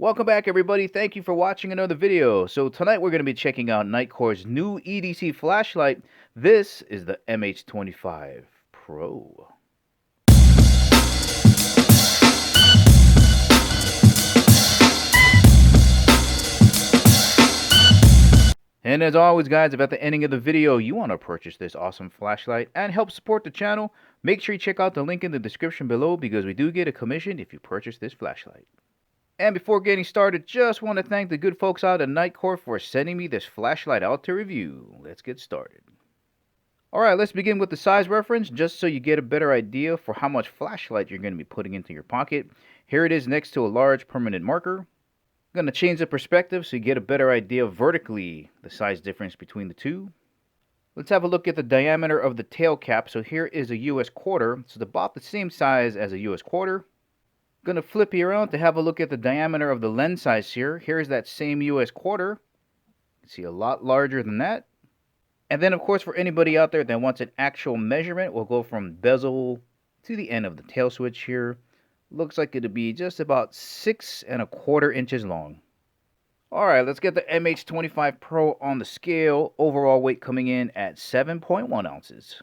Welcome back, everybody. Thank you for watching another video. So tonight we're going to be checking out NITECORE's new EDC flashlight. This is the MH25 Pro. And as always, guys, if at the ending of the video you want to purchase this awesome flashlight and help support the channel, make sure you check out the link in the description below because we do get a commission if you purchase this flashlight. And before getting started, just want to thank the good folks out at NITECORE for sending me this flashlight out to review. Let's get started. Alright, let's begin with the size reference, just so you get a better idea for how much flashlight you're going to be putting into your pocket. Here it is next to a large permanent marker. I'm going to change the perspective so you get a better idea vertically the size difference between the two. Let's have a look at the diameter of the tail cap. So here is a US quarter. It's about the same size as a US quarter. Going to flip you around to have a look at the diameter of the lens size here. Here's that same US quarter. You can see a lot larger than that. And then, of course, for anybody out there that wants an actual measurement, we'll go from bezel to the end of the tail switch here. Looks like it'll be just about 6¼ inches long. Alright, let's get the MH25 Pro on the scale. Overall weight coming in at 7.1 ounces.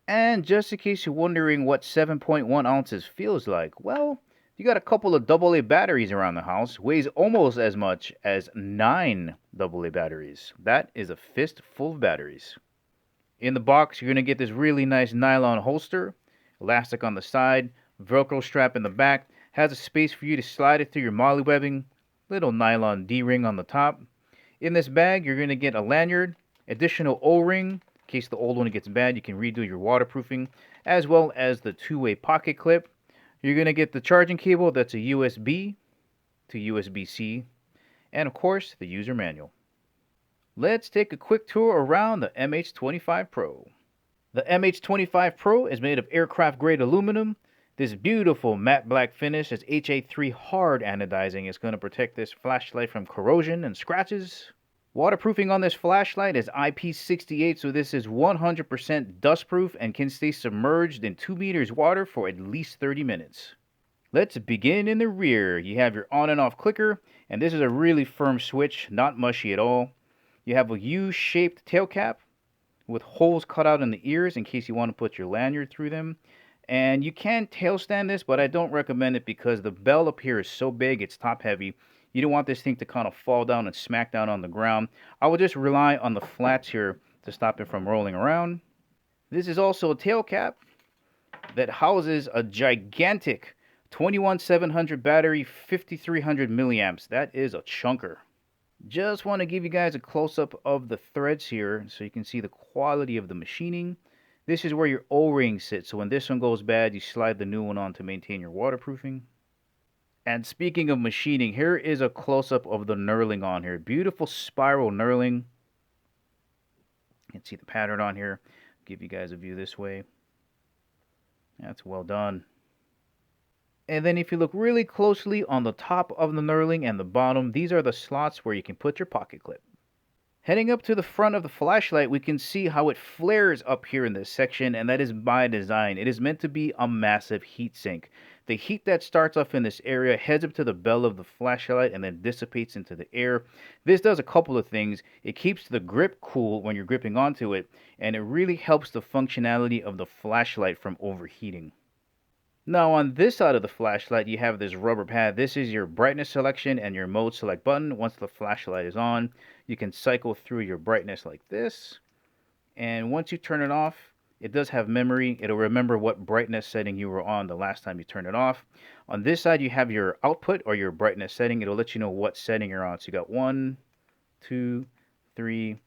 And just in case you're wondering what 7.1 ounces feels like, well, you got a couple of AA batteries around the house. Weighs almost as much as 9 AA batteries. That is a fist full of batteries. In the box, you're going to get this really nice nylon holster, elastic on the side, Velcro strap in the back, has a space for you to slide it through your molly webbing, little nylon D-ring on the top. In this bag, you're going to get a lanyard, additional O-ring. In case the old one gets bad, you can redo your waterproofing, as well as the two-way pocket clip. You're going to get the charging cable that's a USB to USB-C, and of course, the user manual. Let's take a quick tour around the MH25 Pro. The MH25 Pro is made of aircraft-grade aluminum. This beautiful matte black finish is HA3 hard anodizing. It's going to protect this flashlight from corrosion and scratches. Waterproofing on this flashlight is IP68, so this is 100% dustproof and can stay submerged in 2 meters water for at least 30 minutes. Let's begin in the rear. You have your on and off clicker, and this is a really firm switch, not mushy at all. You have a U-shaped tail cap with holes cut out in the ears in case you want to put your lanyard through them. And you can tail stand this, but I don't recommend it because the bell up here is so big, it's top heavy. You don't want this thing to kind of fall down and smack down on the ground. I will just rely on the flats here to stop it from rolling around. This is also a tail cap that houses a gigantic 21700 battery, 5300 milliamps. That is a chunker. Just want to give you guys a close-up of the threads here so you can see the quality of the machining. This is where your O-ring sits, so when this one goes bad, you slide the new one on to maintain your waterproofing. And speaking of machining, here is a close-up of the knurling on here. Beautiful spiral knurling. You can see the pattern on here. I'll give you guys a view this way. That's well done. And then if you look really closely on the top of the knurling and the bottom, these are the slots where you can put your pocket clip. Heading up to the front of the flashlight, we can see how it flares up here in this section, and that is by design. It is meant to be a massive heat sink. The heat that starts off in this area heads up to the bell of the flashlight and then dissipates into the air. This does a couple of things. It keeps the grip cool when you're gripping onto it, and it really helps the functionality of the flashlight from overheating. Now on this side of the flashlight, you have this rubber pad. This is your brightness selection and your mode select button. Once the flashlight is on, you can cycle through your brightness like this. And once you turn it off, it does have memory. It'll remember what brightness setting you were on the last time you turned it off. On this side, you have your output or your brightness setting. It'll let you know what setting you're on. So you got 1, 2, 3,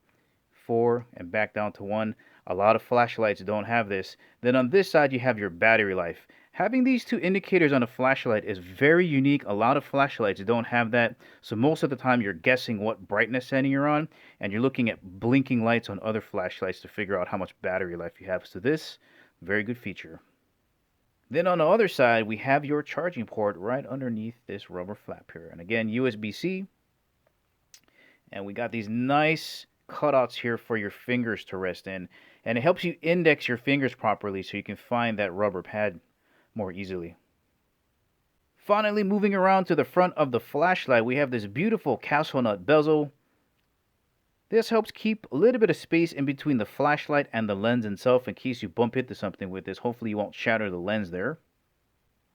4, and back down to 1. A lot of flashlights don't have this. Then on this side, you have your battery life. Having these two indicators on a flashlight is very unique. A lot of flashlights don't have that. So most of the time you're guessing what brightness setting you're on, and you're looking at blinking lights on other flashlights to figure out how much battery life you have. So this, very good feature. Then on the other side, we have your charging port right underneath this rubber flap here. And again, USB-C. And we got these nice cutouts here for your fingers to rest in. And it helps you index your fingers properly so you can find that rubber pad more easily. Finally, moving around to the front of the flashlight, we have this beautiful castle nut bezel. This helps keep a little bit of space in between the flashlight and the lens itself in case you bump into something with this. Hopefully you won't shatter the lens there.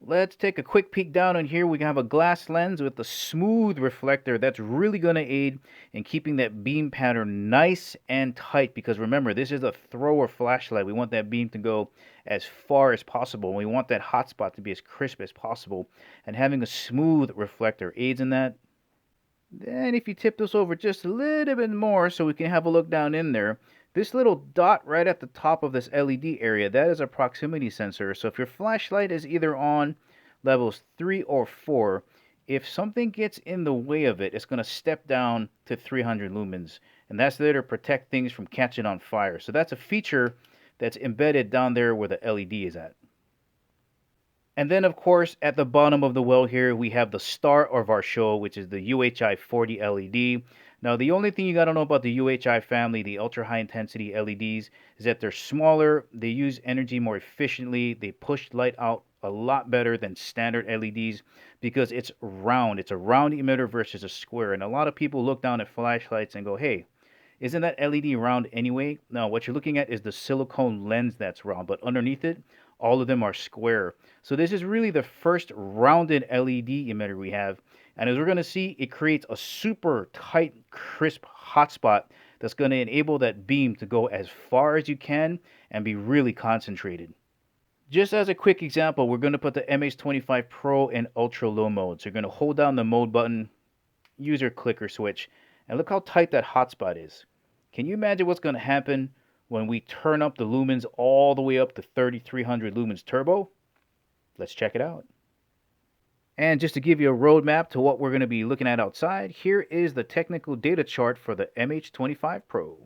Let's take a quick peek down on here. We have a glass lens with a smooth reflector. That's really going to aid in keeping that beam pattern nice and tight, because remember, this is a thrower flashlight. We want that beam to go as far as possible. We want that hotspot to be as crisp as possible, and having a smooth reflector aids in that. Then if you tip this over just a little bit more so we can have a look down in there, this little dot right at the top of this LED area, that is a proximity sensor. So if your flashlight is either on levels 3 or 4, if something gets in the way of it, it's going to step down to 300 lumens. And that's there to protect things from catching on fire. So that's a feature that's embedded down there where the LED is at. And then, of course, at the bottom of the well here, we have the star of our show, which is the UHI 40 LED. Now, the only thing you got to know about the UHI family, the ultra high intensity LEDs, is that they're smaller, they use energy more efficiently, they push light out a lot better than standard LEDs because it's round. It's a round emitter versus a square. And a lot of people look down at flashlights and go, hey, isn't that LED round anyway? No, what you're looking at is the silicone lens that's round, but underneath it, all of them are square. So this is really the first rounded LED emitter we have. And as we're going to see, it creates a super tight, crisp hotspot that's going to enable that beam to go as far as you can and be really concentrated. Just as a quick example, we're going to put the MH25 Pro in ultra low mode. So you're going to hold down the mode button, use your clicker switch, and look how tight that hotspot is. Can you imagine what's going to happen when we turn up the lumens all the way up to 3300 lumens turbo? Let's check it out. And just to give you a roadmap to what we're going to be looking at outside, here is the technical data chart for the MH25 Pro.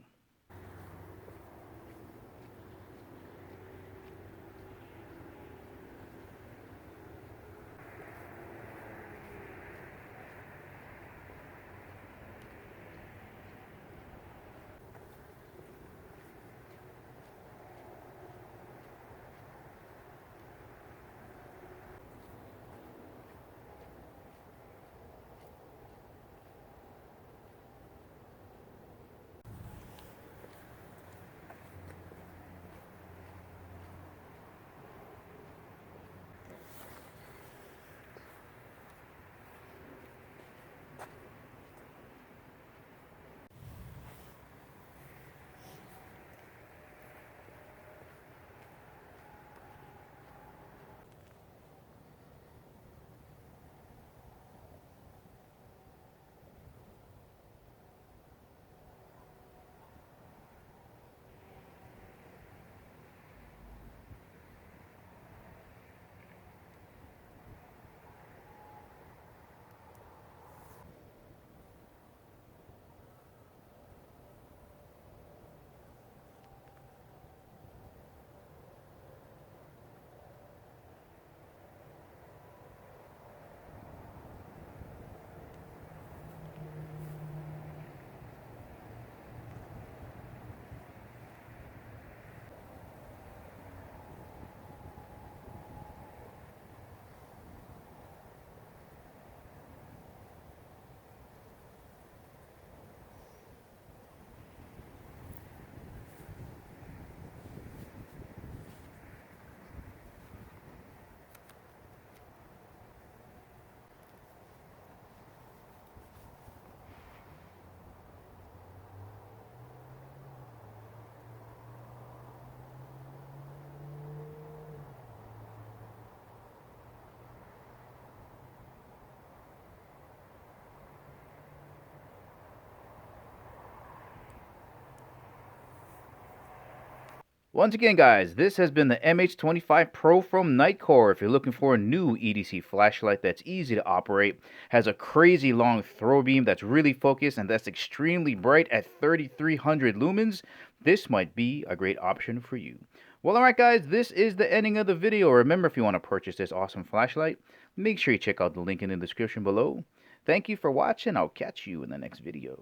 Once again, guys, this has been the MH25 Pro from Nitecore. If you're looking for a new EDC flashlight that's easy to operate, has a crazy long throw beam that's really focused, and that's extremely bright at 3300 lumens, this might be a great option for you. Well, alright guys, this is the ending of the video. Remember, if you want to purchase this awesome flashlight, make sure you check out the link in the description below. Thank you for watching. I'll catch you in the next video.